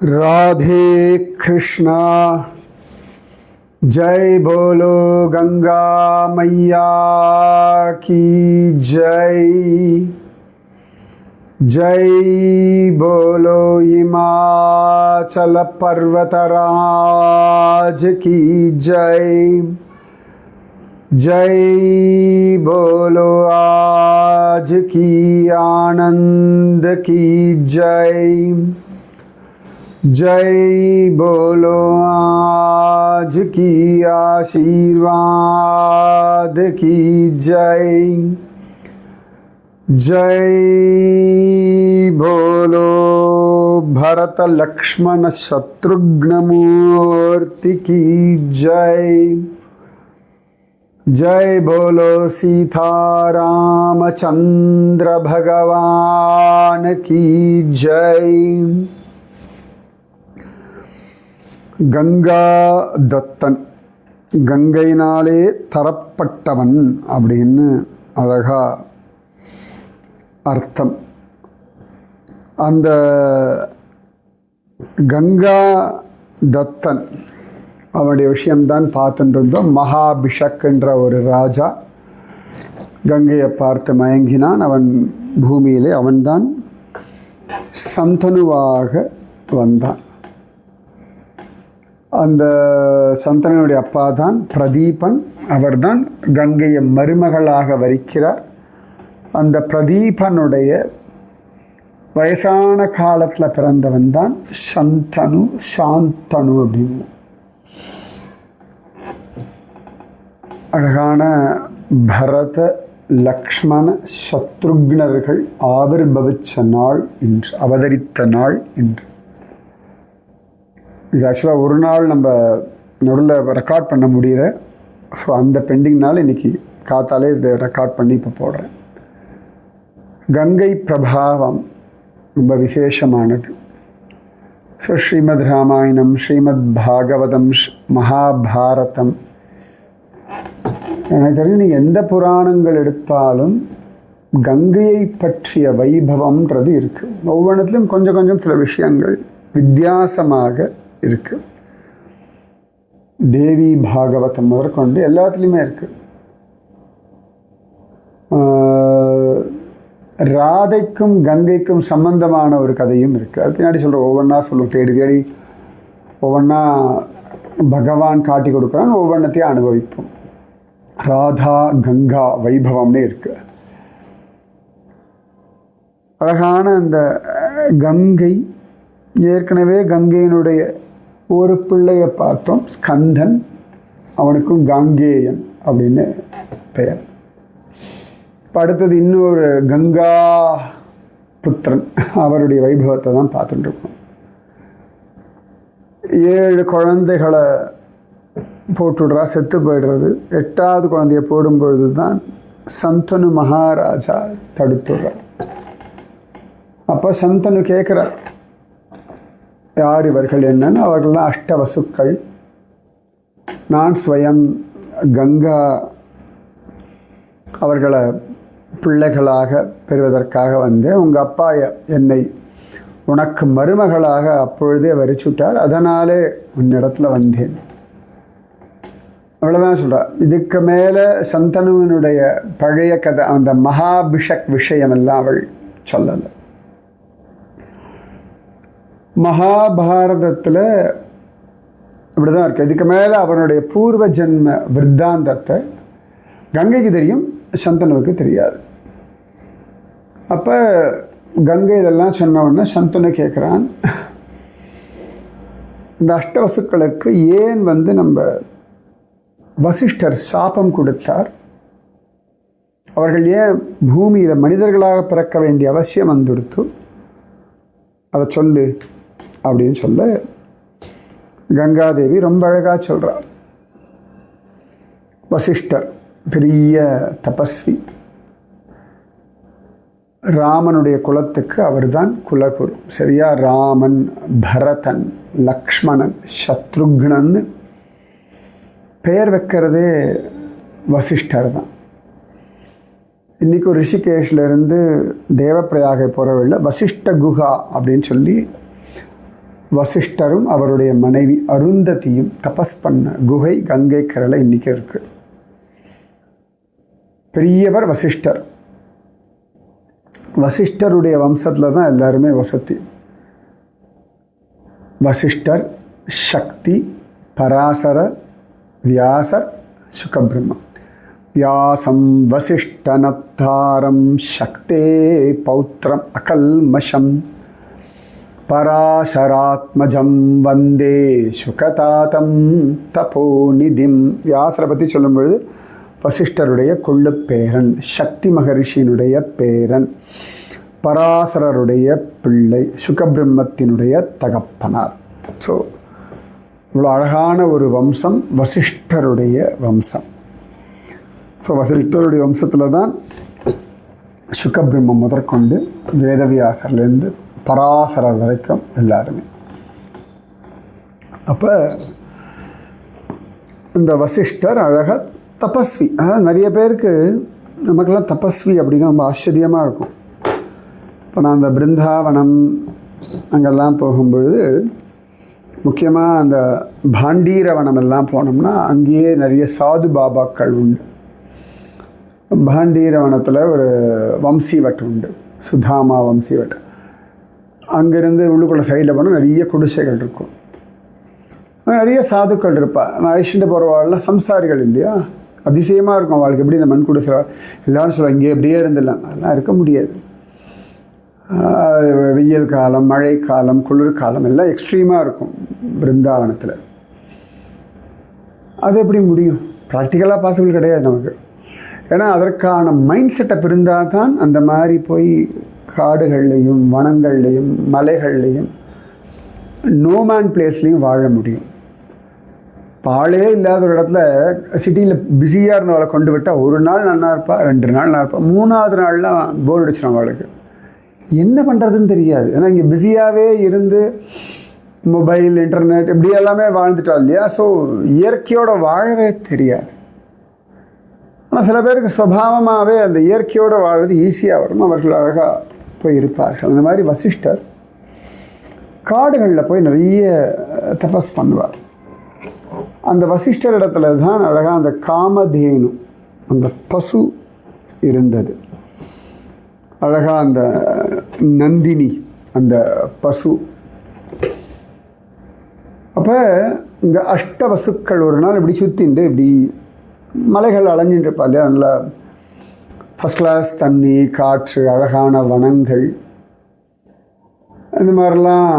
राधे कृष्णा। जय बोलो गंगा मैया की जय। जय बोलो हिमाचल पर्वतराज की जय। जय बोलो आज की आनंद की जय। जय बोलो आज की आशीर्वाद की जय। जय बोलो भरत लक्ष्मण शत्रुघ्न मूर्ति की जय। जय बोलो सीता रामचंद्र भगवान की जय। கங்கா தத்தன், கங்கையினாலே தரப்பட்டவன் அப்படின்னு அழகா அர்த்தம். அந்த கங்கா தத்தன் அவனுடைய விஷயம்தான் பார்த்துட்டு இருந்தோம். மகாபிஷக் என்ற ஒரு ராஜா கங்கையை பார்த்து மயங்கினான். அவன் பூமியிலே அவன்தான் சந்தனுவாக வந்தான். அந்த சந்தனுடைய அப்பா தான் பிரதீபன். அவர்தான் கங்கையை மருமகளாக வரிக்கிறார். அந்த பிரதீபனுடைய வயசான காலத்தில் பிறந்தவன் தான் சந்தனு, சாந்தனு அப்படின்னு. அழகான பரத லக்ஷ்மண சத்ருக்னர்கள் ஆவிர்பவிச்ச நாள் இன்று, அவதரித்த நாள் இன்று. இது ஆக்சுவலாக ஒரு நாள் நம்ம நடுவில் ரெக்கார்ட் பண்ண முடியல. ஸோ அந்த பெண்டிங்னால இன்றைக்கி காத்தாலே இதை ரெக்கார்ட் பண்ணி இப்போ போடுறேன். கங்கை பிரபாவம் ரொம்ப விசேஷமானது. ஸோ ஸ்ரீமத் ராமாயணம், ஸ்ரீமத் பாகவதம், மகாபாரதம், எனக்கு தெரிஞ்சு நீங்கள் எந்த புராணங்கள் எடுத்தாலும் கங்கையை பற்றிய வைபவம்ன்றது இருக்குது. ஒவ்வொன்றத்துலையும் கொஞ்சம் கொஞ்சம் சில விஷயங்கள் வித்தியாசமாக இருக்குது. தேவி பாகவதம் முதற்கொண்டு எல்லாத்துலேயுமே இருக்குது. ராதைக்கும் கங்கைக்கும் சம்பந்தமான ஒரு கதையும் இருக்குது. அது பின்னாடி சொல்கிறோம். ஒவ்வொன்றா சொல்லுவோம், தேடி தேடி ஒவ்வொன்றா பகவான் காட்டி கொடுக்குறான், ஒவ்வொன்றத்தையும் அனுபவிப்போம். ராதா கங்கா வைபவம்னே இருக்குது. அழகான அந்த கங்கை, ஏற்கனவே கங்கையினுடைய ஒரு பிள்ளையை பார்த்தோம், ஸ்கந்தன். அவனுக்கும் காங்கேயன் அப்படின்னு பெயர். இப்போ அடுத்தது இன்னொரு கங்கா புத்திரன், அவருடைய வைபவத்தை தான் பார்த்துட்டு இருக்கோம். 7 குழந்தைகளை போட்டுடுறா, செத்து போய்டுறது. 8வது குழந்தைய போடும்பொழுது தான் சந்தனு மகாராஜா தடுத்துடுறார். அப்போ சந்தனு கேட்குறார், யார் இவர்கள் என்னன்னு. அவர்கள்லாம் அஷ்டவசுக்கள். நான் ஸ்வயம் கங்கா அவர்களை பிள்ளைகளாக பெறுவதற்காக வந்தேன். உங்கள் அப்பா என்னை உனக்கு மருமகளாக அப்பொழுதே வரிச்சுட்டார், அதனாலே உன்னிடத்தில் வந்தேன். அவ்வளோதான் சொல்கிறார். இதுக்கு மேலே சந்தனுவினுடைய பழைய கதை, அந்த மகாபிஷக் விஷயமெல்லாம் அவள் சொல்லலை. மகாபாரதத்தில் இப்படி தான் இருக்குது. இதுக்கு மேலே அவனுடைய பூர்வ ஜென்ம விருத்தாந்தத்தை கங்கைக்கு தெரியும், சந்தனுவுக்கு தெரியாது. அப்போ கங்கை இதெல்லாம் சொன்னவுடனே சந்தனு கேட்குறான், இந்த அஷ்டவசுக்களுக்கு ஏன் நம்ம வசிஷ்டர் சாபம் கொடுத்தார்? அவர்கள் ஏன் பூமியில் மனிதர்களாக பிறக்க வேண்டிய அவசியம் வந்துடுத்து? அதை சொல்லு அப்படின்னு சொல்ல கங்காதேவி ரொம்ப அழகாக சொல்கிறார். வசிஷ்டர் பெரிய தபஸ்வி. ராமனுடைய குலத்துக்கு அவர் தான் குலகுரு. சரியா? ராமன், பரதன், லக்ஷ்மணன், சத்ருக்னன்னு பெயர் வைக்கிறதே வசிஷ்டர் தான். இன்றைக்கி ரிஷிகேஷ்லேருந்து தேவப்பிரயாகை போகிற வழியில் வசிஷ்ட குஹா அப்படின்னு சொல்லி வசிஷ்டரும் அவருடைய மனைவி அருந்ததியும் தபஸ் பண்ண குகை கங்கை கரையில் இன்றைக்கி இருக்குது. பெரியவர் வசிஷ்டர். வசிஷ்டருடைய வம்சத்தில் தான் எல்லாருமே வசதி. வசிஷ்டர், சக்தி, பராசர, வியாசர், சுகபிரம்மம். வியாசம் வசிஷ்டனத்தாரம் சக்தே பௌத்திரம் அகல்மஷம் பராசராத்மஜம் வந்தே சுகதாதம் தபோநிதிம். வியாசரை பற்றி சொல்லும் பொழுது வசிஷ்டருடைய கொள்ளு பேரன், சக்தி மகரிஷியினுடைய பேரன், பராசரருடைய பிள்ளை, சுகபிரம்மத்தினுடைய தகப்பனார். ஸோ இவ்வளோ அழகான ஒரு வம்சம் வசிஷ்டருடைய வம்சம். ஸோ வசிஷ்டருடைய வம்சத்தில் தான் சுகபிரம்மம் முதற்கொண்டு வேதவியாசர்லேருந்து பராசரர் வரைக்கும் எல்லாருமே. அப்போ இந்த வசிஷ்டர் அழகாக தபஸ்வி. அதாவது நிறைய பேருக்கு நமக்கெல்லாம் தபஸ்வி அப்படின்னா ரொம்ப ஆச்சரியமாக இருக்கும். இப்போ நான் அந்த பிருந்தாவனம் அங்கெல்லாம் போகும்பொழுது முக்கியமாக அந்த பாண்டீரவனம் எல்லாம் போனோம்னா அங்கேயே நிறைய சாது பாபாக்கள் உண்டு. பாண்டீரவனத்தில் ஒரு வம்சிவட் உண்டு, சுதாமா வம்சிவட். அங்கேருந்து உள்ளுக்குள்ள சைடில் போனால் நிறைய குடிசைகள் இருக்கும், நிறைய சாதுக்கள் இருப்பாள். நான் ஐஷண்டு போகிறவாள்லாம் சம்சாரிகள் இல்லையா, அதிசயமாக இருக்கும் அவளுக்கு. எப்படி இந்த மண் குடிசை எல்லோரும் சொல்லுவாங்க இங்கே எப்படியே இருந்துடலாம், அதெல்லாம் இருக்க முடியாது. வெயில் காலம், மழை காலம், குளிர்காலம் எல்லாம் எக்ஸ்ட்ரீமாக இருக்கும் பிருந்தாவனத்தில். அது எப்படி முடியும்? ப்ராக்டிக்கலாக பாசிபிள் கிடையாது நமக்கு. ஏன்னா அதற்கான மைண்ட் செட்டப் இருந்தால் தான் அந்த மாதிரி போய் காடுகள்லேயும் வனங்கள்லேயும் மலைகள்லேயும் நோமேன் பிளேஸ்லேயும் வாழ முடியும். ஆளே இல்லாத ஒரு இடத்துல சிட்டியில் பிஸியாக இருந்தவளை கொண்டு விட்டால் ஒரு நாள் நல்லா இருப்பா, 2 நாள் நல்லா இருப்பா, 3ஆவது நாள்லாம் போர் அடிச்சிடும் அவளுக்கு. என்ன பண்ணுறதுன்னு தெரியாது. ஏன்னா இங்கே பிஸியாகவே இருந்து மொபைல், இன்டர்நெட் இப்படி எல்லாமே வாழ்ந்துட்டா இல்லையா. ஸோ இயற்கையோடு வாழவே தெரியாது. ஆனால் சில பேருக்கு சுபாவமாகவே அந்த இயற்கையோடு வாழ்வது ஈஸியாக வரும், அவர்கள் அழகாக போய் இருப்பார்கள். அந்த மாதிரி வசிஷ்டர் காடுகளில் போய் நிறைய தபஸ் பண்ணுவார். அந்த வசிஷ்டர் இடத்துல தான் அழகாக அந்த காமதேனு, அந்த பசு இருந்தது. அழகாக அந்த நந்தினி, அந்த பசு. அப்போ இந்த அஷ்டவசுக்கள் ஒரு நாள் இப்படி சுற்றிண்டு இப்படி மலைகள் அலைஞ்சிட்டு இருப்பா இல்லையா, நல்லா ஃபஸ்ட் கிளாஸ் தண்ணி, காற்று, அழகான வனங்கள், இந்த மாதிரிலாம்.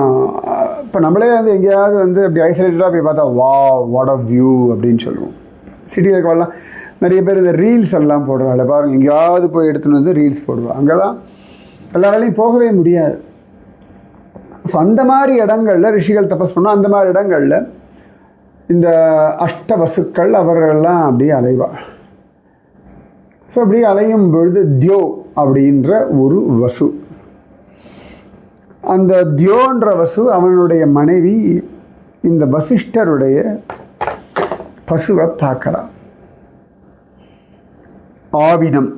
இப்போ நம்மளே வந்து எங்கேயாவது வந்து அப்படி ஐசோலேட்டடாக போய் பார்த்தா வா வாட் ஆஃப் வியூ அப்படின்னு சொல்லுவோம். சிட்டியில் இருக்கவெல்லாம் நிறைய பேர் இந்த ரீல்ஸ் எல்லாம் போடுவாங்க பாருங்கள், எங்கேயாவது போய் எடுத்துன்னு வந்து ரீல்ஸ் போடுவாங்க. அங்கெல்லாம் எல்லாராலையும் போகவே முடியாது. ஸோ அந்த மாதிரி இடங்களில் ரிஷிகள் தபஸ் பண்ணோம். அந்த மாதிரி இடங்களில் இந்த அஷ்டவசுக்கள் அவர்களெல்லாம் அப்படியே அலைவாள். ஸோ அப்படி அலையும் பொழுது தியோ அப்படின்ற ஒரு வசு, அந்த தியோன்ற வசு அவனுடைய மனைவி இந்த வசிஷ்டருடைய பசுவை பார்க்குறான். ஆவினம்,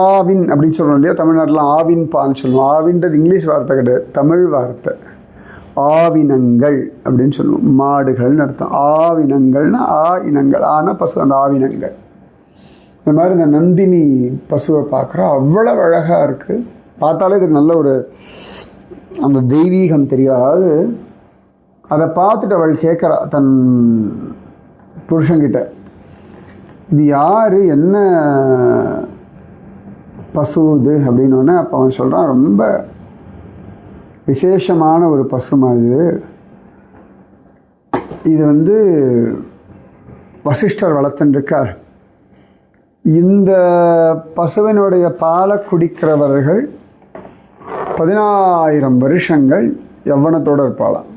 ஆவின் அப்படின்னு சொல்கிறோம் இல்லையா, தமிழ்நாட்டில் ஆவின் பான்னு சொல்லுவோம். ஆவின்றது இங்கிலீஷ் வார்த்தை கிடையாது, தமிழ் வார்த்தை. ஆவினங்கள் அப்படின்னு சொல்லுவோம், மாடுகள்னு அர்த்தம். ஆவினங்கள்னா ஆ இனங்கள், ஆனால் பசு, அந்த ஆவினங்கள். இந்த மாதிரி இந்த நந்தினி பசுவை பார்க்குறோம், அவ்வளோ அழகாக இருக்குது. பார்த்தாலே இதுக்கு நல்ல ஒரு அந்த தெய்வீகம் தெரியாது. அதை பார்த்துட்டு அவள் கேட்குறா தன் புருஷங்கிட்ட, இது யார், என்ன பசு இது அப்படின்னோடனே அப்போ அவன் சொல்கிறான், ரொம்ப விசேஷமான ஒரு பசுமா இது வந்து வசிஷ்டர் வளர்த்துருக்கார். இந்த பசுவினுடைய பாலை குடிக்கிறவர்கள் 10,000 வருஷங்கள் யவ்வனத்தோடு இருப்பாளாம்.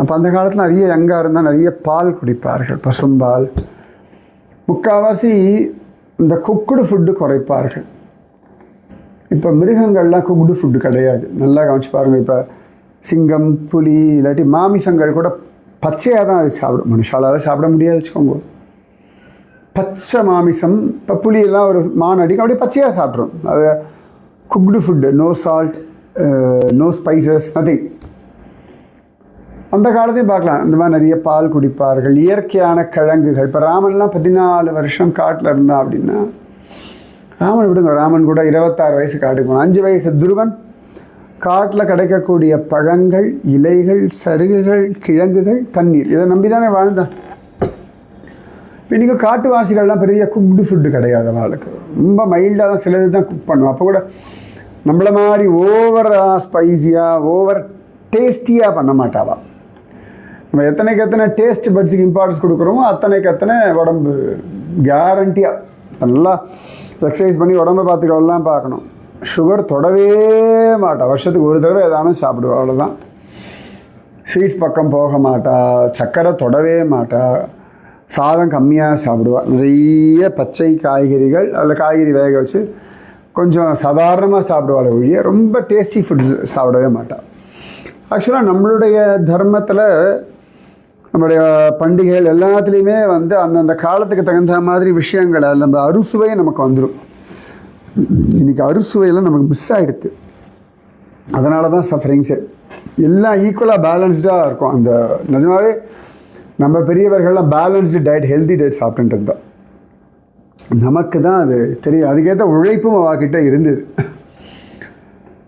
அப்போ அந்த காலத்தில் நிறைய யங்காக இருந்தால் நிறைய பால் குடிப்பார்கள், பசும்பால். முக்கால்வாசி இந்த குக்குடு ஃபுட்டு குறைப்பார்கள். இப்போ மிருகங்கள்லாம் குக்குடு ஃபுட்டு கிடையாது, நல்லா கவனிச்சு பாருங்கள். இப்போ சிங்கம், புலி, இல்லாட்டி மாமிசங்கள் கூட பச்சையாக தான் அது சாப்பிடும். மனுஷாலால் சாப்பிட முடியாது வச்சுக்கோங்க. பச்சை மாமிசம், இப்போ புளியெல்லாம் ஒரு மான் அடிக்கும், அப்படியே பச்சையாக சாப்பிட்றோம். அது cooked food, no salt, no spices, nothing. அந்த காலத்தையும் பார்க்கலாம். இந்த மாதிரி நிறைய பால் குடிப்பார்கள், இயற்கையான கிழங்குகள். இப்போ ராமன்லாம் 14 வருஷம் காட்டில் இருந்தான் அப்படின்னா, ராமன் விடுங்க, ராமன் கூட 26 வயசு காட்டுக்கு போனான். 5 வயசு துருவன் காட்டில் கிடைக்கக்கூடிய பழங்கள், இலைகள், சருகுகள், கிழங்குகள், தண்ணீர், இதை நம்பி தானே வாழ்ந்தான். இப்போ இன்றைக்கி காட்டுவாசிகள்லாம் பெரிய குக்டு ஃபுட்டு கிடையாது அவளுக்கு, ரொம்ப மைல்டாக தான் சிலது தான் குக் பண்ணுவோம். அப்போ கூட நம்மள மாதிரி ஓவராக ஸ்பைஸியாக ஓவர் டேஸ்டியாக பண்ண மாட்டாவா. நம்ம எத்தனை டேஸ்ட் பட்ஸுக்கு இம்பார்ட்டன்ஸ் கொடுக்குறோமோ அத்தனை உடம்பு கேரண்டியாக நல்லா எக்ஸசைஸ் பண்ணி உடம்பை பார்த்துக்கலாம் பார்க்கணும். சுகர் தொடவே மாட்டா, வருஷத்துக்கு ஒரு தடவை எதானும் சாப்பிடுவா, அவ்வளோதான். ஸ்வீட்ஸ் பக்கம் போக மாட்டா, சர்க்கரை தொடவே மாட்டா, சாதம் கம்மியாக சாப்பிடுவா, நிறைய பச்சை காய்கறிகள், அதில் காய்கறி வேக வச்சு கொஞ்சம் சாதாரணமாக சாப்பிடுவாள் ஒழிய ரொம்ப டேஸ்டி ஃபுட்ஸ் சாப்பிடவே மாட்டாள். ஆக்சுவலாக நம்மளுடைய தர்மத்தில் நம்மளுடைய பண்டிகைகள் எல்லாத்துலேயுமே வந்து அந்தந்த காலத்துக்கு தகுந்த மாதிரி விஷயங்கள் அதில் நம்ம அறுசுவை நமக்கு வந்துடும். இன்றைக்கி அறுசுவையெல்லாம் நமக்கு மிஸ் ஆகிடுது. அதனால தான் சஃபரிங்ஸு எல்லாம் ஈக்குவலாக பேலன்ஸ்டாக இருக்கும். அந்த நிஜமாகவே நம்ம பெரியவர்கள்லாம் பேலன்ஸ்டு டயட், ஹெல்தி டயட் சாப்பிட்டுட்டு இருந்தோம். நமக்கு தான் அது தெரியும், அதுக்கேற்ற உழைப்பும் அவகிட்ட இருந்தது.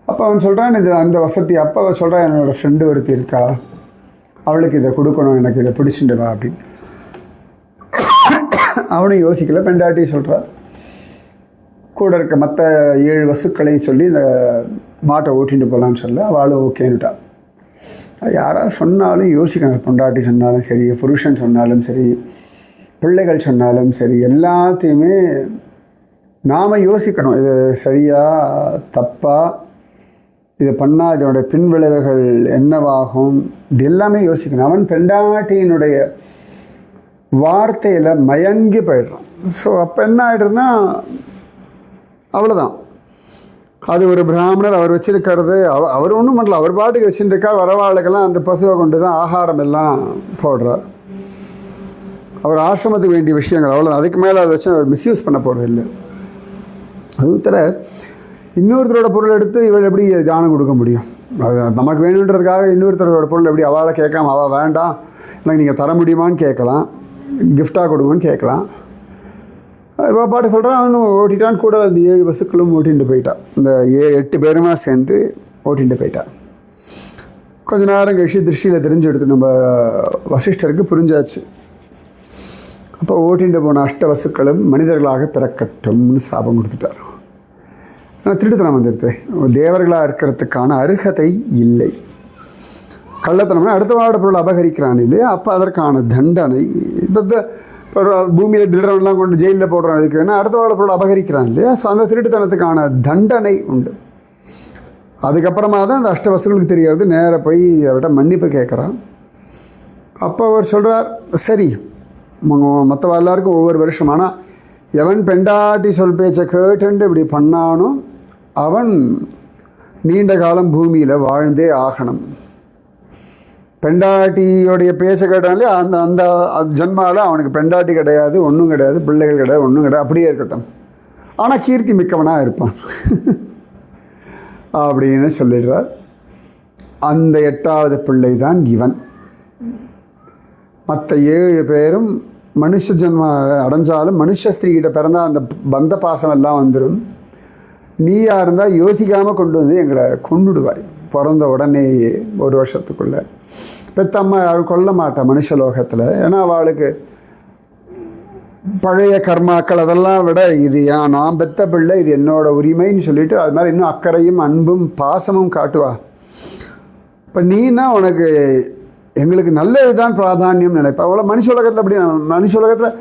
அப்போ அவன் சொல்கிறான் இது அந்த வசதி. அப்போ அவன் சொல்கிறான் என்னோடய ஃப்ரெண்டு ஒருத்தி இருக்கா, அவளுக்கு இதை கொடுக்கணும், எனக்கு இதை பிடிச்சிட்டுவா அப்படின்னு. அவனும் யோசிக்கல, பெண்டாட்டி சொல்கிறான். கூட இருக்க மற்ற 7 வசுக்களையும் சொல்லி இந்த மாட்டை ஓட்டிகிட்டு போகலான்னு சொல்ல அவளும் ஓகேன்னுட்டான். யாராவது சொன்னாலும் யோசிக்கணும். பொண்டாட்டி சொன்னாலும் சரி, புருஷன் சொன்னாலும் சரி, பிள்ளைகள் சொன்னாலும் சரி, எல்லாத்தையுமே நாம் யோசிக்கணும். இது சரியா தப்பா, இது பண்ணால் இதனுடைய பின்விளைவுகள் என்னவாகும், இப்படி எல்லாமே யோசிக்கணும். அவன் பெண்டாட்டியினுடைய வார்த்தையில் மயங்கி போயிடுறான். ஸோ அப்போ என்ன ஆகிடுதுன்னா அவ்வளோதான். அது ஒரு பிராமணர், அவர் வச்சுருக்கிறது அவர் ஒன்றும் பண்ணல, அவர் பாட்டுக்கு வச்சுருக்கார். வரவாளுக்கெல்லாம் அந்த பசுவை கொண்டு தான் ஆகாரம் எல்லாம் போடுறார். அவர் ஆசிரமத்துக்கு வேண்டிய விஷயங்கள் அவ்வளோதான். அதுக்கு மேலே அதை வச்சு அவர் மிஸ்யூஸ் பண்ண போகிறது இல்லை. அது தர இன்னொருத்தரோட பொருள் எடுத்து இவள் எப்படி தானம் கொடுக்க முடியும்? அது நமக்கு வேணுன்றதுக்காக இன்னொருத்தரோட பொருள் எப்படி அவளை கேட்காம அவள் வேண்டாம் எனக்கு நீங்கள் தர முடியுமான்னு கேட்கலாம், கிஃப்டாக கொடுங்கன்னு கேட்கலாம். இப்போ பாட்டு சொல்கிறான். அவனு ஓட்டிட்டான். கூட அந்த 7 பஸ்ஸுக்களும் ஓட்டிகிட்டு போயிட்டான். இந்த 8 பேருமா சேர்ந்து ஓட்டிகிட்டு போயிட்டான். கொஞ்ச நேரம் கழிச்சு திருஷ்டியில் தெரிஞ்சு எடுத்து நம்ம வசிஷ்டருக்கு புரிஞ்சாச்சு. அப்போ ஓட்டிகிட்டு போன 8 வசுக்களும் மனிதர்களாக பிறக்கட்டும்னு சாபம் கொடுத்துட்டார். ஆனால் திருட்டுத்தனம் வந்துடுது. தேவர்களாக இருக்கிறதுக்கான அருகதை இல்லை. கள்ளத்தனம்னா அடுத்தவாட பொருள் அபகரிக்கிறான் இல்லையா, அப்போ அதற்கான தண்டனை. இப்போ பூமியில் திருடனெலாம் கொண்டு ஜெயிலில் போடுறான். அதுக்கு என்ன அடுத்தவாட பொருள் அபகரிக்கிறான் இல்லையா, ஸோ அந்த திருட்டுத்தனத்துக்கான தண்டனை உண்டு. அதுக்கப்புறமா தான் அந்த 8 வசுக்களுக்கு தெரியாது. நேராக போய் அவர்கிட்ட மன்னிப்பு கேட்குறான். அப்போ அவர் சொல்கிறார், சரி மற்ற எல்லாருக்கும் ஒவ்வொரு வருஷம், ஆனால் எவன் பெண்டாட்டி சொல் பேச்சை கேட்டுண்டு இப்படி பண்ணானோ அவன் நீண்ட காலம் பூமியில் வாழ்ந்தே ஆகணும். பெண்டாட்டியோடைய பேச்சை கேட்டாலே அந்த அந்த ஜன்மாவில் அவனுக்கு பெண்டாட்டி கிடையாது, ஒன்றும் கிடையாது, பிள்ளைகள் கிடையாது, ஒன்றும் கிடையாது, அப்படியே இருக்கட்டும், ஆனால் கீர்த்தி மிக்கவனாக இருப்பான் அப்படின்னு சொல்லிடுறார். அந்த 8வது பிள்ளை தான் இவன். மற்ற 7 பேரும் மனுஷ ஜென்ம அடைஞ்சாலும் மனுஷ ஸ்திரீகிட்ட பிறந்தால் அந்த பந்த பாசம் எல்லாம் வந்துடும். நீயாக இருந்தால் யோசிக்காமல் கொண்டு வந்து எங்களை கொண்டுடுவாய். பிறந்த உடனேயே 1 வருஷத்துக்குள்ளே பெத்தம்மா யாரும் கொல்ல மாட்டா மனுஷலோகத்தில். ஏன்னா அவளுக்கு பழைய கர்மாக்கள் அதெல்லாம் விட இது நான் பெத்த பிள்ளை, இது என்னோட உரிமைன்னு சொல்லிட்டு அது மாதிரி இன்னும் அக்கறையும் அன்பும் பாசமும் காட்டுவா. இப்போ நீனா உனக்கு எங்களுக்கு நல்லது தான் பிராதானியம் நினைப்பா. அவ்வளோ மனுஷ உலகத்தில் அப்படி மனுஷ உலகத்தில்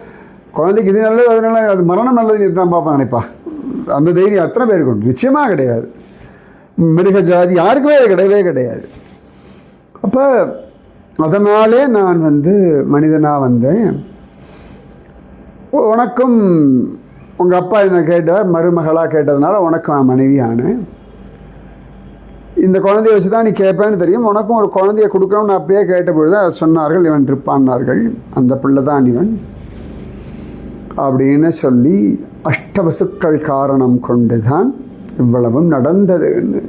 குழந்தைக்கு இது நல்லது அதனால அது மரணம் நல்லதுன்னு இதுதான் பார்ப்பா நினைப்பா. அந்த தைரியம் அத்தனை பேருக்கு உண்டு, நிச்சயமாக கிடையாது. மிருக ஜாதி யாருக்குமே அது கிடையவே கிடையாது. அப்போ அதனாலே நான் மனிதனாக வந்தேன். உனக்கும் உங்கள் அப்பா என்ன கேட்டார், மருமகளாக கேட்டதுனால உனக்கும் நான் மனைவியானேன். இந்த குழந்தைய வச்சு தான் நீ கேட்பேன்னு தெரியும், உனக்கும் ஒரு குழந்தைய கொடுக்கணும்னு அப்பயே கேட்ட பொழுது அதை சொன்னார்கள், இவன் இருப்பான்னார்கள், அந்த பிள்ளை தான் இவன் அப்படின்னு சொல்லி 8 வசுக்கள் காரணம் கொண்டு தான் இவ்வளவும் நடந்ததுன்னு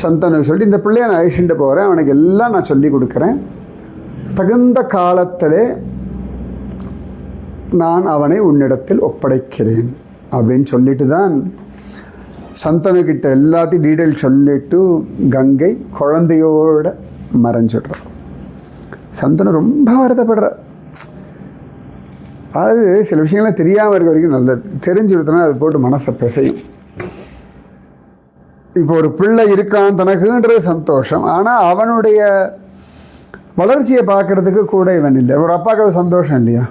சந்தனு சொல்லி இந்த பிள்ளைய நான் அழிச்சுட்டு போகிறேன், அவனுக்கு எல்லாம் நான் சொல்லி கொடுக்குறேன், தகுந்த காலத்திலே நான் அவனை உன்னிடத்தில் ஒப்படைக்கிறேன் அப்படின்னு சொல்லிட்டு தான் சந்தனுக்கிட்ட எல்லாத்தையும் டீட்டெயில் சொல்லிட்டு கங்கை குழந்தையோட மறைஞ்சிடுறான். சந்தனு ரொம்ப வருத்தப்படுற. அது சில விஷயங்கள்லாம் தெரியாமல் இருக்க வரைக்கும் நல்லது. தெரிஞ்சு கொடுத்தனா அது போட்டு மனசை பிசையும். இப்போ ஒரு பிள்ளை இருக்கான் தனக்குன்றது சந்தோஷம். ஆனால் அவனுடைய வளர்ச்சியை பார்க்குறதுக்கு கூட இவன் இல்லை. ஒரு அப்பாவுக்கு அது சந்தோஷம் இல்லையா?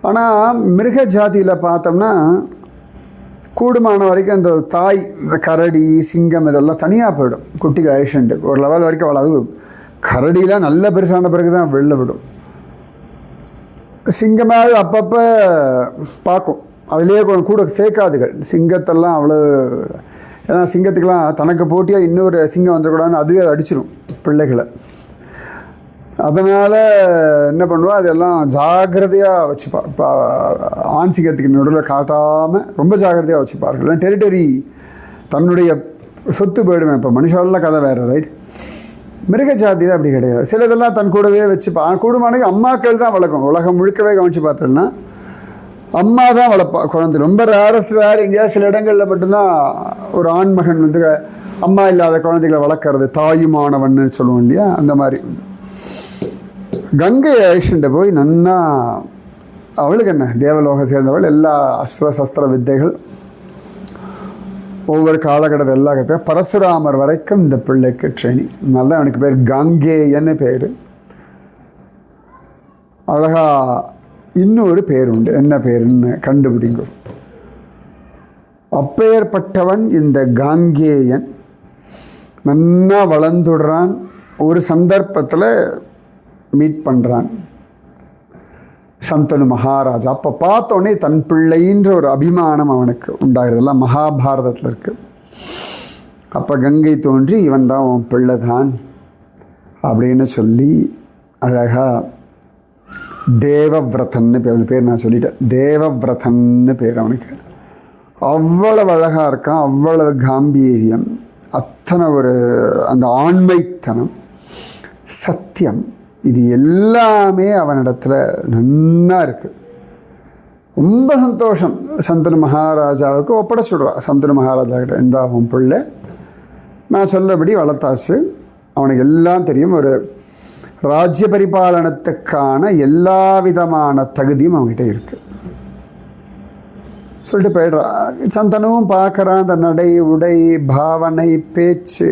ஆனால் மிருக ஜாதியில் பார்த்தோம்னா கூடுமான வரைக்கும் அந்த தாய், இந்த கரடி, சிங்கம் இதெல்லாம் தனியாக போயிடும். குட்டிக்கு அழிச்சுண்டு ஒரு லெவல் வரைக்கும் அவ்வளோ. அது கரடியெலாம் நல்ல பெருசான பிறகு தான் வெளில விடும். சிங்கமாவது அப்பப்போ பார்க்கும், அதுலேயே கூட சேர்க்காதுகள் சிங்கத்தெல்லாம் அவ்வளோ. ஏன்னா சிங்கத்துக்கெலாம் தனக்கு போட்டியாக இன்னொரு சிங்கம் வந்துடக்கூடாதுன்னு அதுவே அதை அடிச்சிடும் பிள்ளைகளை. அதனால் என்ன பண்ணுவா, அதெல்லாம் ஜாக்கிரதையாக வச்சுப்பார். இப்போ ஆண் சிங்கத்துக்கு நடுவில் காட்டாமல் ரொம்ப ஜாக்கிரதையாக வச்சுப்பார்கள். ஏன்னா டெரிட்டரி தன்னுடைய சொத்து போயிடுவேன். இப்போ மனுஷாலெலாம் கதை வேறு, ரைட்? மிருக ஜாதியில் அப்படி கிடையாது. சிலதெல்லாம் தன் கூடவே வச்சுப்பா. கூடுமானது அம்மாக்கள் தான் வளர்க்கும். உலகம் முழுக்கவே கவனித்து பார்த்தோம்னா அம்மா தான் வளர்ப்பா குழந்தை. ரொம்ப ரேரஸ்ட் வேறு. எங்கேயாவது சில இடங்களில் மட்டும்தான் ஒரு ஆண்மகன் வந்து அம்மா இல்லாத குழந்தைகளை வளர்க்குறது, தாயுமானவன்னு சொல்லுவோம் இல்லையா, அந்த மாதிரி. கங்கை ஐஷன்ட்ட போய் நன்னா, அவளுக்கு என்ன தேவலோகம் சேர்ந்தவள், எல்லா அஸ்திர சஸ்திர வித்தைகள் ஒவ்வொரு காலகட்டத்தில் எல்லா கற்று பரசுராமர் வரைக்கும் இந்த பிள்ளைக்கு ட்ரைனிங். நல்லா அவனுக்கு பேர் கங்கேயன்னு பேர். அழகா இன்னொரு பேர் உண்டு. என்ன பேருன்னு கண்டுபிடிங்க. அப்பேற்பட்டவன் இந்த காங்கேயன். நன்னா வளர்ந்துடுறான். ஒரு சந்தர்ப்பத்தில் மீட் பண்ணுறான் சந்தனு மகாராஜா. அப்போ பார்த்தோன்னே தன் பிள்ளைன்ற ஒரு அபிமானம் அவனுக்கு உண்டாகிறதெல்லாம் மகாபாரதத்தில் இருக்குது. அப்போ கங்கை தோன்றி இவன் தான் உன் பிள்ளை தான் அப்படின்னு சொல்லி அழகாக தேவவிரதன்னு பேர். அந்த பேர் நான் சொல்லிட்டேன், தேவவிரதன்னு பேர் அவனுக்கு. அவ்வளவு அழகாக இருக்கான், அவ்வளவு காம்பீரியம், அத்தனை ஒரு அந்த ஆண்மைத்தனம், சத்தியம், இது எல்லாமே அவனிடத்தில் நன்னா இருக்குது. ரொம்ப சந்தோஷம். சந்தனு மகாராஜாவுக்கு ஒப்படைச்சுடுறா. சந்தனு மகாராஜா கிட்ட, இந்த அவன் பிள்ளை நான் சொல்லபடி வளர்த்தாச்சு, அவனுக்கு எல்லாம் தெரியும், ஒரு ராஜ்ய பரிபாலனத்துக்கான எல்லா விதமான தகுதியும் அவங்ககிட்ட இருக்குது சொல்லிட்டு போய்ட்றா. சந்தனும் பார்க்குறான். அந்த நடை, உடை, பாவனை, பேச்சு,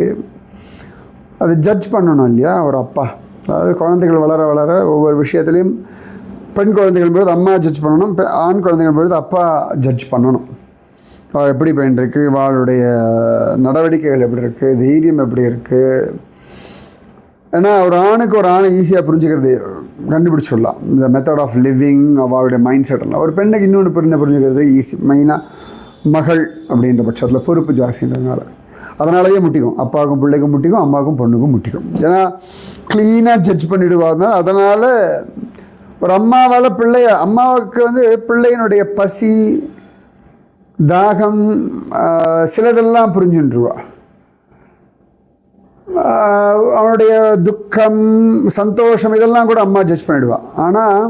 அது ஜட்ஜ் பண்ணணும் இல்லையா ஒரு அப்பா. அதாவது குழந்தைகள் வளர வளர ஒவ்வொரு விஷயத்துலையும் பெண் குழந்தைகள் பொழுது அம்மா ஜட்ஜ் பண்ணணும், ஆண் குழந்தைகள் பொழுது அப்பா ஜட்ஜ் பண்ணணும். அவள் எப்படி போயின்ட்டுருக்கு, அவளுடைய நடவடிக்கைகள் எப்படி இருக்குது, தைரியம் எப்படி இருக்குது. ஏன்னா ஒரு ஆணுக்கு ஒரு ஆணை ஈஸியாக புரிஞ்சுக்கிறது, கண்டுபிடிச்சிடலாம். இந்த மெத்தட் ஆஃப் லிவிங், அவளுடைய மைண்ட் செட்டெல்லாம். ஒரு பெண்ணுக்கு இன்னொன்று புரிஞ்சுக்கிறது ஈஸி. மெயினாக மகள் அப்படின்ற பட்சத்தில் பொறுப்பு ஜாஸ்தின்றதுனால அதனாலேயே முட்டிக்கும். அப்பாவுக்கும் பிள்ளைக்கும் முட்டிக்கும், அம்மாவுக்கும் பொண்ணுக்கும் முட்டிக்கும். ஏன்னா க்ளீனாக ஜட்ஜ் பண்ணிவிடுவாங்க. அதனால் ஒரு அம்மாவால் அம்மாவுக்கு வந்து பிள்ளையினுடைய பசி, தாகம், சிலதெல்லாம் புரிஞ்சுட்டுருவா. அவனுடைய துக்கம், சந்தோஷம், இதெல்லாம் கூட அம்மா ஜட்ஜ் பண்ணிவிடுவாள். ஆனால்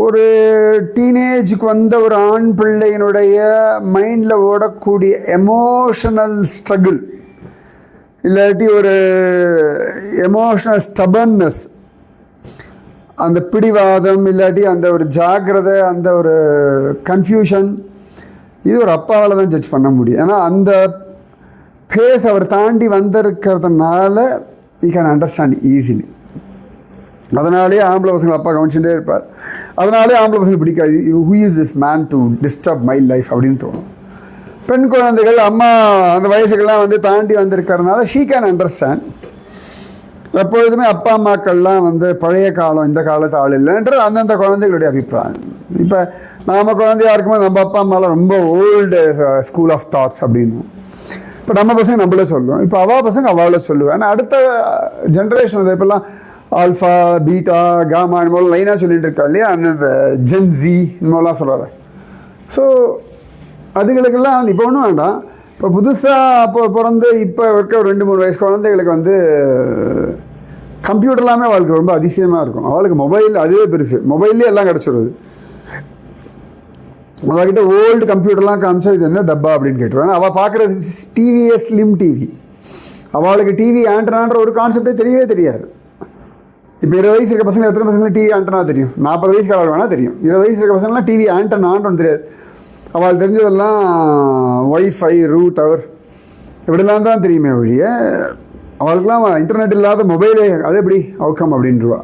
ஒரு டீனேஜுக்கு வந்த ஒரு ஆண் பிள்ளையினுடைய மைண்டில் ஓடக்கூடிய எமோஷனல் ஸ்ட்ரகிள், இல்லாட்டி ஒரு எமோஷனல் ஸ்டபர்னஸ், அந்த பிடிவாதம், இல்லாட்டி அந்த ஒரு ஜாக்கிரதை, அந்த ஒரு கன்ஃபியூஷன், இது ஒரு அப்பாவால் தான் ஜட்ஜ் பண்ண முடியும். ஏன்னா அந்த ஃபேஸ் அவர் தாண்டி வந்திருக்கிறதுனால யூ கேன் அண்டர்ஸ்டாண்ட் ஈஸிலி. அதனாலே ஆம்பளை பசங்களை அப்பா கவனிச்சுட்டே இருப்பார். அதனாலே ஆம்பளை பசங்க பிடிக்காது. Who is this man to disturb my life அப்படின்னு தோணும். பெண் குழந்தைகள் அம்மா அந்த வயசுக்கெல்லாம் வந்து தாண்டி வந்திருக்கிறதுனால ஷீ கேன் அண்டர்ஸ்டாண்ட். எப்பொழுதுமே அப்பா அம்மாக்கள்லாம் வந்து பழைய காலம், இந்த காலத்து ஆள் இல்லைன்றது அந்தந்த குழந்தைகளுடைய அபிப்பிராயம். இப்போ நாம் குழந்தையாக இருக்கும்போது நம்ம அப்பா அம்மாலாம் ரொம்ப ஓல்டு ஸ்கூல் ஆஃப் தாட்ஸ் அப்படின்னு. இப்போ நம்ம பசங்க நம்மளே சொல்லுவோம், இப்போ அவள் பசங்க அவளை சொல்லுவேன். ஆனால் அடுத்த ஜென்ரேஷன் வந்து இப்போல்லாம் ஆல்ஃபா, பீட்டா, காமா இந்த மாதிரி லைனாக சொல்லிகிட்டு இருக்கா இல்லையா, அந்த ஜென்ஸி இந்த மாதிரிலாம் சொல்கிறாங்க. ஸோ அதுகளுக்கெல்லாம் வந்து இப்போ ஒன்றும் வேண்டாம். இப்போ புதுசாக அப்போ பிறந்து இப்போ இருக்க ஒரு 2-3 வயசு குழந்தைகளுக்கு வந்து கம்ப்யூட்டர்லாமே அவளுக்கு ரொம்ப அதிசயமாக இருக்கும். அவளுக்கு மொபைல் அதுவே பெருசு, மொபைல்லே எல்லாம் கிடச்சிடுது. அவகிட்ட ஓல்டு கம்ப்யூட்டர்லாம் காமிச்சா இது என்ன டப்பா அப்படின்னு கேட்டுருவாங்க. அவள் பார்க்குறது டிவிஎஸ் ஸ்லிம் டிவி. அவளுக்கு டிவி ஆண்டனான்ற ஒரு கான்செப்டே தெரியவே தெரியாது. இப்போ 20 வயசு இருக்க பசங்க எத்தனை பசங்க டிவி ஆண்டனா தெரியும்? 40 வயசுக்கு அவள் வேணால் தெரியும். 20 வயசு இருக்க பசங்களாம் டிவி ஆண்டனான்னு தெரியாது. அவள் தெரிஞ்சதெல்லாம் ஒய்ஃபை ரூட்டர் இப்படிலாம் தான் தெரியுமே ஒழிய அவளுக்குலாம் இன்டர்நெட் இல்லாத மொபைலே அது எப்படி அவுக்கம் அப்படின்ட்டுருவா.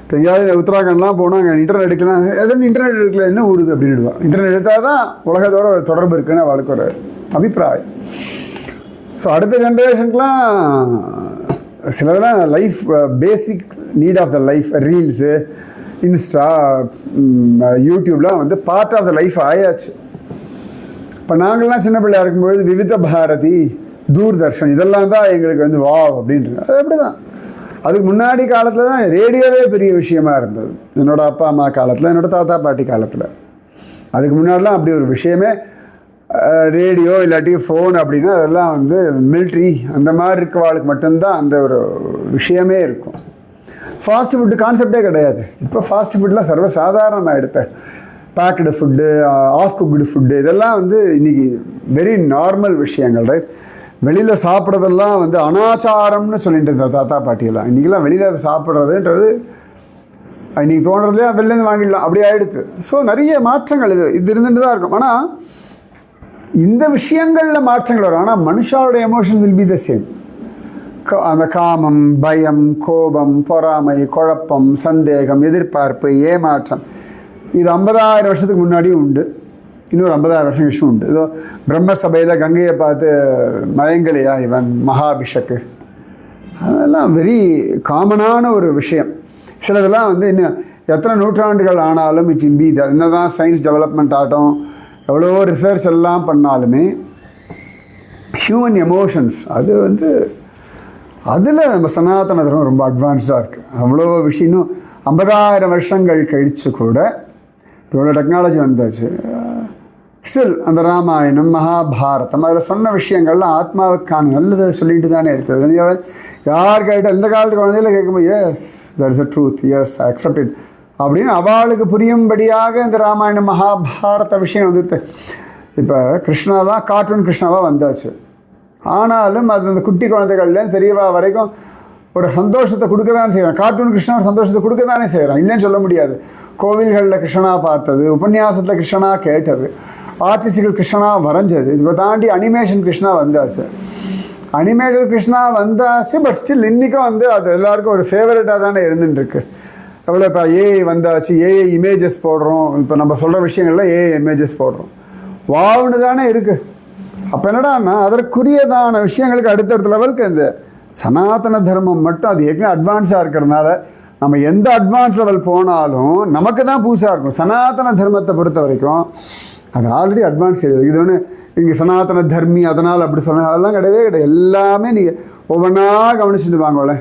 இப்போ எங்கேயாவது உத்தராகண்ட்லாம் போனால் அங்கே இன்டர்நெட் எடுக்கலாம், எதுவும் இன்டர்நெட் எடுக்கல என்ன ஊருது அப்படின்னுடுவா. இன்டர்நெட் எடுத்தால் தான் உலகத்தோட ஒரு தொடர்பு இருக்குன்னு அவளுக்கு ஒரு அபிப்பிராயம். ஸோ அடுத்த ஜென்ரேஷனுக்குலாம் சிலதெல்லாம் life basic need of the life, reels, Insta, யூடியூப்லாம் வந்து பார்ட் ஆஃப் த லைஃப் ஆயாச்சு. இப்போ நாங்கள்லாம் சின்ன பிள்ளையா இருக்கும்பொழுது விவித பாரதி, தூர்தர்ஷன் இதெல்லாம் தான் எங்களுக்கு வந்து வா அப்படின்றது. அது அப்படி தான். அதுக்கு முன்னாடி காலத்தில் தான் ரேடியோவே பெரிய விஷயமா இருந்தது. என்னோடய அப்பா அம்மா காலத்தில், என்னோடய தாத்தா பாட்டி காலத்தில். அதுக்கு முன்னாடிலாம் அப்படி ஒரு விஷயமே ரேடியோ இல்லாட்டி ஃபோன் அப்படின்னா அதெல்லாம் வந்து மிலிட்ரி அந்த மாதிரி இருக்கவாளுக்கு மட்டும்தான் அந்த ஒரு விஷயமே இருக்கும். ஃபாஸ்ட் ஃபுட்டு கான்செப்டே கிடையாது. இப்போ ஃபாஸ்ட் ஃபுட்லாம் சர்வசாதாரணம் ஆகிடுத்த packed food, half cooked food இதெல்லாம் வந்து இன்றைக்கி வெரி நார்மல் விஷயங்கள். ரைட்? வெளியில் சாப்பிட்றதெல்லாம் வந்து அனாச்சாரம்னு சொல்லிட்டு இருந்த தாத்தா பாட்டியெல்லாம் இன்றைக்கெல்லாம் வெளியில் சாப்பிட்றதுன்றது இன்றைக்கி தோன்றதுலேயே வெளிலேருந்து வாங்கிடலாம் அப்படி ஆகிடுது. ஸோ நிறைய மாற்றங்கள் இது இருந்துட்டு தான் இருக்கும். ஆனால் இந்த விஷயங்களில் மாற்றங்கள் வரும். ஆனால் மனுஷாவோட emotion will be the same. அந்த காமம், பயம், கோபம், பொறாமை, குழப்பம், சந்தேகம், எதிர்பார்ப்பு, ஏமாற்றம் இது 50,000 வருஷத்துக்கு முன்னாடியும் உண்டு. இன்னொரு 50,000 வருஷம் விஷயம் உண்டு. ஏதோ பிரம்ம சபையில் கங்கையை பார்த்து மயங்கலையா இவன் மகாபிஷக்கு, அதெல்லாம் வெரி காமனான ஒரு விஷயம். சிலதெல்லாம் வந்து இன்னும் எத்தனை நூற்றாண்டுகள் ஆனாலும் இட் வில் பி த என்ன தான் சயின்ஸ் டெவலப்மெண்ட் ஆகட்டும், எவ்வளோ ரிசர்ச் எல்லாம் பண்ணாலுமே ஹியூமன் எமோஷன்ஸ் அது வந்து அதில் நம்ம சனாதன தர்மம் ரொம்ப அட்வான்ஸ்டாக இருக்குது. அவ்வளோ விஷயம் இன்னும் 50,000 வருஷங்கள் கழித்து கூட இவ்வளோ டெக்னாலஜி வந்தாச்சு. ஸ்டில் அந்த ராமாயணம், மகாபாரதம் அதில் சொன்ன விஷயங்கள்லாம் ஆத்மாவுக்கான நல்லதை சொல்லிட்டு தானே இருக்குது. யார் கேட்டால் இந்த காலத்து குழந்தையில கேட்கும்போது yes that is a truth, yes accept it அப்படின்னு அவளுக்கு புரியும்படியாக இந்த ராமாயணம் மகாபாரத விஷயம் வந்துட்டு. இப்போ கிருஷ்ணா தான் கார்ட்டூன் கிருஷ்ணாவாக வந்தாச்சு. ஆனாலும் அது அந்த குட்டி குழந்தைகள்லேருந்து பெரியவா வரைக்கும் ஒரு சந்தோஷத்தை கொடுக்க தானே செய்கிறான். கார்ட்டூன் கிருஷ்ணா ஒரு சந்தோஷத்தை கொடுக்க தானே செய்கிறான், இல்லைன்னு சொல்ல முடியாது. கோவில்களில் கிருஷ்ணா பார்த்தது, உபன்யாசத்தில் கிருஷ்ணா கேட்டது, ஆர்டிஸ்டுகள் கிருஷ்ணா வரைஞ்சது, இதை தாண்டி அனிமேஷன் கிருஷ்ணா வந்தாச்சு. அனிமேட்டட் கிருஷ்ணா வந்தாச்சு. பட் ஸ்டில் இன்றைக்கும் வந்து அது எல்லாருக்கும் ஒரு ஃபேவரட்டாக தானே இருந்துட்டுருக்கு. எவ்வளோ இப்போ ஏஐ வந்தாச்சு, ஏஐ இமேஜஸ் போடுறோம். இப்போ நம்ம சொல்கிற விஷயங்களில் ஏஐ இமேஜஸ் போடுறோம். வாவுன்னு தானே இருக்குது. அப்போ என்னடான்னா அதற்குரியதான விஷயங்களுக்கு அடுத்தடுத்த லெவலுக்கு இந்த சனாதன தர்மம் மட்டும் அது ஏற்கனவே அட்வான்ஸாக இருக்கிறதுனால நம்ம எந்த அட்வான்ஸ் லெவல் போனாலும் நமக்கு தான் புதுசாக இருக்கும். சனாதன தர்மத்தை பொறுத்த வரைக்கும் அது ஆல்ரெடி அட்வான்ஸ் செய்யுது. இது ஒன்று இங்கே சனாதன தர்மி அதனால் அப்படி சொன்னால் அதெல்லாம் கிடையவே கிடையாது. எல்லாமே நீங்கள் ஒவ்வொன்றா கவனிச்சுட்டு வாங்கல.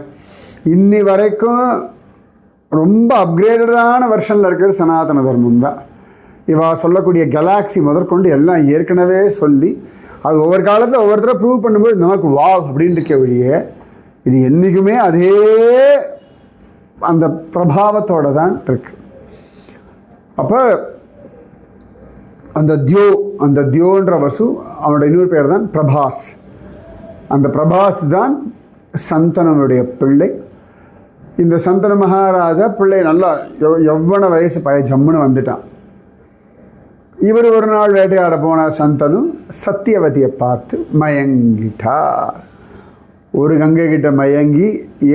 இன்னி வரைக்கும் ரொம்ப அப்கிரேடடான வெர்ஷனில் இருக்கிறது சனாதன தர்மம் தான். இவா சொல்லக்கூடிய கெலாக்ஸி முதற்கொண்டு எல்லாம் ஏற்கனவே சொல்லி அது ஒவ்வொரு காலத்தில் ஒவ்வொருத்தரை ப்ரூவ் பண்ணும்போது நமக்கு வா அப்படின்னு இருக்க வழியே இது என்றைக்குமே அதே அந்த பிரபாவத்தோடு தான் இருக்கு. அப்போ அந்த தியோன்ற வசு அவனோட இன்னொரு பேர் தான் பிரபாஸ். அந்த பிரபாஸ் தான் சந்தனனுடைய பிள்ளை. இந்த சந்தன மகாராஜா பிள்ளை நல்லா எவ்வளோ வயசு ஜம்முன்னு வந்துட்டான். இவர் ஒரு நாள் வேட்டையாட போனார். சந்தனு சத்தியவதியை பார்த்து மயங்கிட்டார். ஒரு கங்கை கிட்ட மயங்கி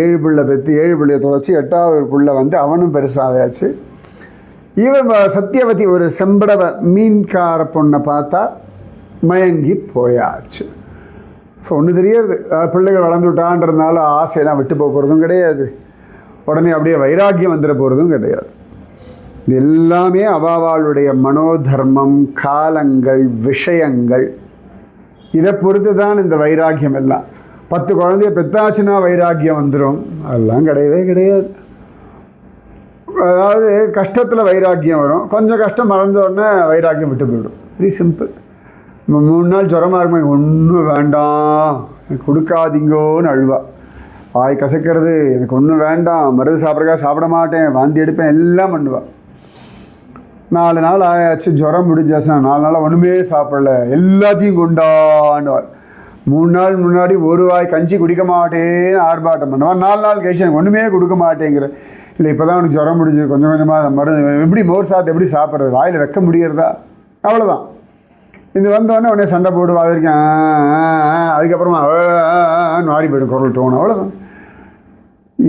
7 பிள்ளை பெற்று 7 பிள்ளையை தொலைச்சி 8வது பிள்ளை வந்து அவனும் பெருசாகாச்சு. இவன் சத்தியவதி ஒரு செம்படவ மீன்கார பொண்ணை பார்த்தா மயங்கி போயாச்சு. ஸோ ஒன்று தெரியாது, பிள்ளைகள் வளர்ந்து விட்டான்றதுனால ஆசையெல்லாம் விட்டு போகிறதும் கிடையாது, உடனே அப்படியே வைராக்கியம் வந்துட போகிறதும் கிடையாது. இது எல்லாமே அவாவாளுடைய மனோதர்மம், காலங்கள், விஷயங்கள் இதை பொறுத்து தான் இந்த வைராக்கியம் எல்லாம். 10 குழந்தைய பெத்தாச்சுன்னா வைராக்கியம் வந்துடும், அதெல்லாம் கிடையவே கிடையாது. அதாவது கஷ்டத்தில் வைராக்கியம் வரும், கொஞ்சம் கஷ்டம் மறந்த உடனே வைராக்கியம் விட்டு போயிடும். Very simple. 3 நாள் ஜுரமாக இருக்கும்போது ஒன்றும் வேண்டாம் கொடுக்காதீங்கோன்னு அழுவா. வாய் கசக்கிறது, எனக்கு ஒன்றும் வேண்டாம், மருந்து சாப்பிட்றக்கா சாப்பிட மாட்டேன், வாந்தி எடுப்பேன், எல்லாம் பண்ணுவாள். 4 நாள் ஆயாச்சு, ஜுரம் முடிஞ்சாச்சுன்னா 4 நாளாக ஒன்றுமே சாப்பிடல, எல்லாத்தையும் கொண்டாடுவாள். 3 நாள் முன்னாடி ஒரு வாய் கஞ்சி குடிக்க மாட்டேன்னு ஆர்ப்பாட்டம் பண்ணுவான். 4 நாள் கழிச்சு எனக்கு ஒன்றுமே கொடுக்க மாட்டேங்கிற. இல்லை இப்போ தான் உனக்கு ஜுரம் முடிஞ்சு, கொஞ்சம் கொஞ்சமாக மருந்து, எப்படி மோர் சாத்து எப்படி சாப்பிட்றது, வாயில் வைக்க முடியறதா, அவ்வளோதான். இது வந்தோடனே உடனே சண்டை போடுவா, அது வரைக்கும் அதுக்கப்புறமா மாறி போய்டும் குரல் டோன், அவ்வளோதான்.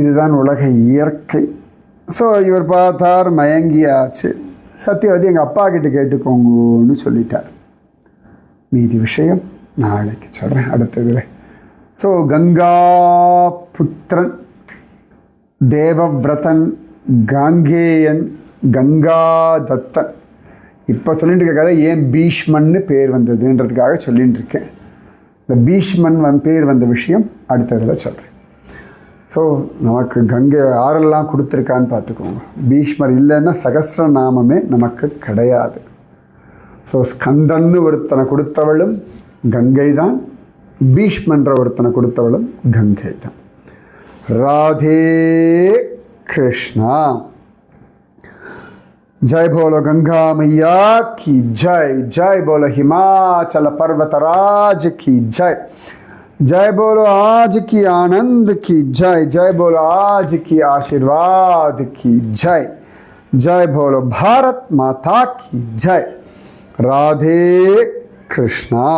இதுதான் உலக இயற்கை. ஸோ இவர் பார்த்தார், மயங்கியாச்சு. சத்தியவதி எங்கள் அப்பா கிட்ட கேட்டுக்கோங்கன்னு சொல்லிட்டார். மீதி விஷயம் நாளைக்கு சொல்கிறேன் அடுத்ததில். ஸோ கங்கா புத்திரன், தேவவிரதன், காங்கேயன், கங்காதத்தன். இப்போ சொல்லிட்டு இருக்க கதை ஏன் பீஷ்மன்னு பேர் வந்ததுன்றதுக்காக சொல்லிட்டு இருக்கேன். இந்த பீஷ்மன் பேர் வந்த விஷயம் அடுத்ததில் சொல்கிறேன். ஸோ நமக்கு கங்கை யாரெல்லாம் கொடுத்துருக்கான்னு பார்த்துக்கோங்க. பீஷ்மர் இல்லைன்னா சகஸ்ரநாமமே நமக்கு கிடையாது. ஸோ ஸ்கந்தன்னு ஒருத்தனை கொடுத்தவளும் கங்கை தான், பீஷ்மன்ற ஒருத்தனை கொடுத்தவளும் கங்கை தான். ராதே கிருஷ்ணா. जय बोलो गंगा मैया की जय, जय बोलो हिमाचल पर्वतराज की जय, जय बोलो आज की आनंद की जय, जय बोलो आज की आशीर्वाद की जय, जय बोलो भारत माता की जय. राधे कृष्णा.